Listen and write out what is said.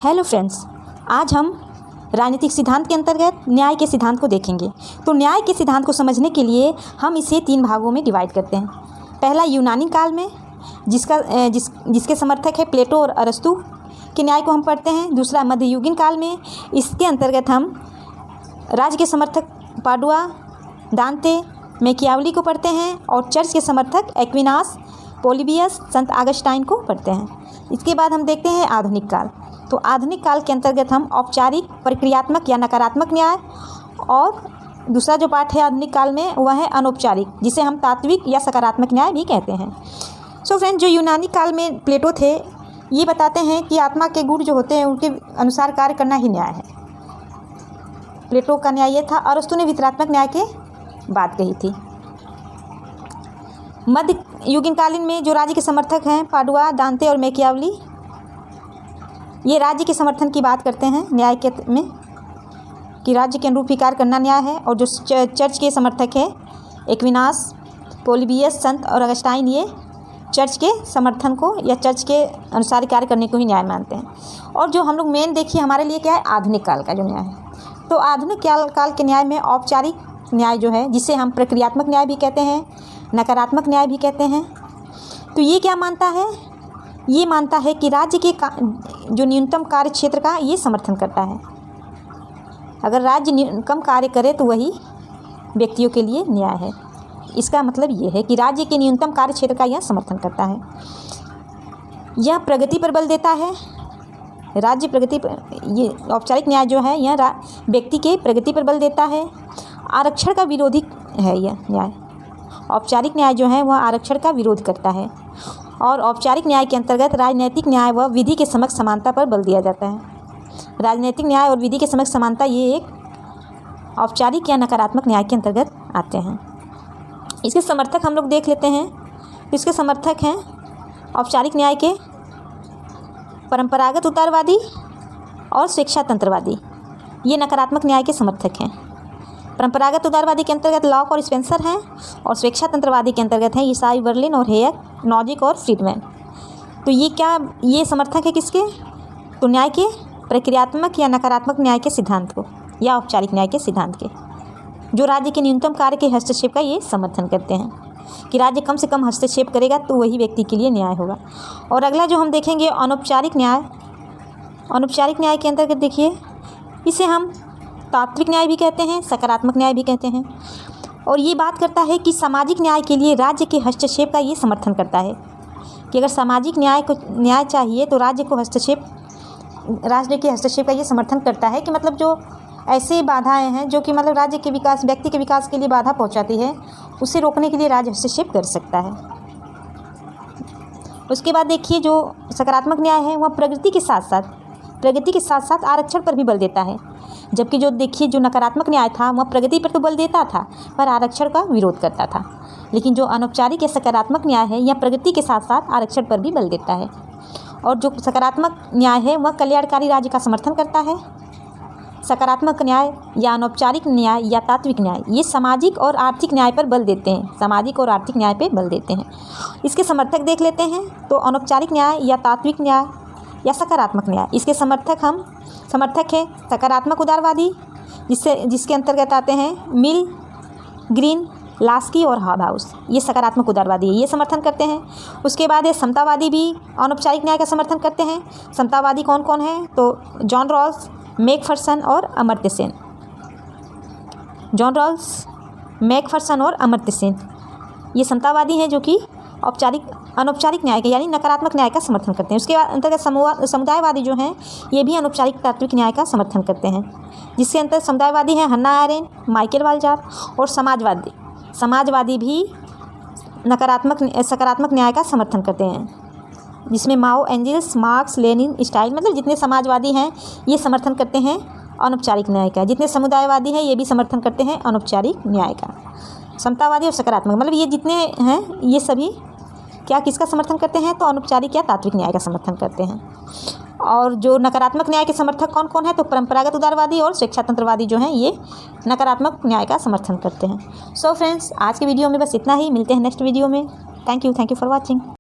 Hello friends, आज हम राजनीतिक सिद्धांत के अंतर्गत न्याय के सिद्धांत को देखेंगे। तो न्याय के सिद्धांत को समझने के लिए हम इसे 3 भागों में डिवाइड करते हैं। पहला यूनानी काल में जिसके समर्थक है प्लेटो और अरस्तु के न्याय को हम पढ़ते हैं। दूसरा मध्ययुगीन काल में, इसके अंतर्गत हम राज्य के समर्थक पाडुआ, दांते, मैकियावली को पढ़ते हैं और चर्च के समर्थक एक्विनास, पोलिबियस, संत ऑगस्टाइन को पढ़ते हैं। इसके बाद हम देखते हैं आधुनिक काल। तो आधुनिक काल के अंतर्गत हम औपचारिक, प्रक्रियात्मक या नकारात्मक न्याय, और दूसरा जो पार्ट है आधुनिक काल में वह है अनौपचारिक, जिसे हम तात्विक या सकारात्मक न्याय भी कहते हैं। सो फ्रेंड, जो यूनानी काल में प्लेटो थे, ये बताते हैं कि आत्मा के गुण जो होते हैं उनके अनुसार कार्य करना ही न्याय है। प्लेटो का न्याय ये था। अरस्तु ने वितरात्मक न्याय के बात कही थी। मध्य युगीन कालीन में जो राज्य के समर्थक हैं पाडुआ, दांते और मैकियावली, ये राज्य के समर्थन की बात करते हैं न्याय के में कि राज्य के अनुरूप ही कार्य करना न्याय है। और जो चर्च के समर्थक है एक्विनास, पोलिबियस, संत और ऑगस्टाइन, ये चर्च के समर्थन को या चर्च के अनुसार कार्य करने को ही न्याय मानते हैं। और जो हम लोग मेन देखिए हमारे लिए क्या है, आधुनिक काल का जो न्याय है। तो आधुनिक काल के न्याय में औपचारिक न्याय जो है, जिसे हम प्रक्रियात्मक न्याय भी कहते हैं, नकारात्मक न्याय भी कहते हैं। तो ये क्या मानता है, ये मानता है कि राज्य के जो न्यूनतम कार्य क्षेत्र का ये समर्थन करता है। अगर राज्य कम कार्य करे तो वही व्यक्तियों के लिए न्याय है। इसका मतलब ये है कि राज्य के न्यूनतम कार्य क्षेत्र का यह समर्थन करता है। यह प्रगति पर बल देता है। राज्य प्रगति पर, ये औपचारिक न्याय जो है यह व्यक्ति के प्रगति पर बल देता है। आरक्षण का विरोधी है यह न्याय। औपचारिक न्याय जो है वह आरक्षण का विरोध करता है। और औपचारिक न्याय के अंतर्गत राजनैतिक न्याय व विधि के समक्ष समानता पर बल दिया जाता है। राजनैतिक न्याय और विधि के समक्ष समानता ये एक औपचारिक या नकारात्मक न्याय के अंतर्गत आते हैं। इसके समर्थक हम लोग देख लेते हैं। इसके समर्थक हैं औपचारिक न्याय के परंपरागत उदारवादी और स्वेच्छातंत्रवादी, ये नकारात्मक न्याय के समर्थक हैं। परंपरागत उदारवादी के अंतर्गत लॉक और स्पेंसर हैं, और स्वेच्छातंत्रवादी के अंतर्गत हैं ईसाई, बर्लिन और हेयर, नॉजिक और फ्रीडमैन। तो ये समर्थक है किसके, तो न्याय के प्रक्रियात्मक या नकारात्मक न्याय के सिद्धांत को या औपचारिक न्याय के सिद्धांत के, जो राज्य के न्यूनतम कार्य के हस्तक्षेप का ये समर्थन करते हैं कि राज्य कम से कम हस्तक्षेप करेगा तो वही व्यक्ति के लिए न्याय होगा। और अगला जो हम देखेंगे अनौपचारिक न्याय। अनौपचारिक न्याय के अंतर्गत देखिए, इसे हम तात्विक न्याय भी कहते हैं, सकारात्मक न्याय भी कहते हैं। और ये बात करता है कि सामाजिक न्याय के लिए राज्य के हस्तक्षेप का ये समर्थन करता है कि अगर सामाजिक न्याय चाहिए तो राज्य के हस्तक्षेप का ये समर्थन करता है कि मतलब जो ऐसे बाधाएं हैं जो कि मतलब राज्य के विकास, व्यक्ति के विकास के लिए बाधा पहुंचाती है, उसे रोकने के लिए राज्य हस्तक्षेप कर सकता है। उसके बाद देखिए जो सकारात्मक न्याय है वह प्रगति के साथ साथ आरक्षण पर भी बल देता है। जबकि जो देखिए जो नकारात्मक न्याय था वह प्रगति पर तो बल देता था पर आरक्षण का विरोध करता था। लेकिन जो अनौपचारिक या सकारात्मक न्याय है यह प्रगति के साथ साथ आरक्षण पर भी बल देता है। और जो सकारात्मक न्याय है वह कल्याणकारी राज्य का समर्थन करता है। सकारात्मक न्याय या अनौपचारिक न्याय या तात्विक न्याय ये सामाजिक और आर्थिक न्याय पर बल देते हैं, सामाजिक और आर्थिक न्याय पर बल देते हैं। इसके समर्थक देख लेते हैं। तो अनौपचारिक न्याय या तात्विक न्याय या सकारात्मक न्याय, इसके समर्थक है सकारात्मक उदारवादी, जिसके अंतर्गत आते हैं मिल, ग्रीन, लास्की और हॉबहाउस। ये सकारात्मक उदारवादी है, ये समर्थन करते हैं। उसके बाद है समतावादी भी अनौपचारिक न्याय का समर्थन करते हैं। समतावादी कौन कौन है, तो जॉन रॉल्स, मैकफर्सन और Amartya Sen. John Rawls, Macpherson और अमर्त्य सेन ये समतावादी हैं जो कि अनौपचारिक न्याय का यानी नकारात्मक न्याय का समर्थन करते हैं। उसके अंतर्गत समुदायवादी जो हैं ये भी अनौपचारिक तात्विक न्याय का समर्थन करते हैं, जिसके अंतर्गत समुदायवादी हैं हन्ना आरेंट, माइकल वालजार। और समाजवादी भी सकारात्मक न्याय का समर्थन करते हैं, जिसमें माओ, एंजल्स, मार्क्स, लेनिन, स्टाइल, मतलब जितने समाजवादी हैं ये समर्थन करते हैं अनौपचारिक न्याय का। जितने समुदायवादी हैं ये भी समर्थन करते हैं अनौपचारिक न्याय का। समतावादी और सकारात्मक मतलब ये जितने हैं ये सभी क्या किसका समर्थन करते हैं, तो अनौपचारिक या तात्विक न्याय का समर्थन करते हैं। और जो नकारात्मक न्याय के समर्थक कौन कौन है, तो परंपरागत उदारवादी और स्वेच्छातंत्रवादी जो हैं ये नकारात्मक न्याय का समर्थन करते हैं। सो फ्रेंड्स, आज के वीडियो में बस इतना ही। मिलते हैं नेक्स्ट वीडियो में। Thank you for watching.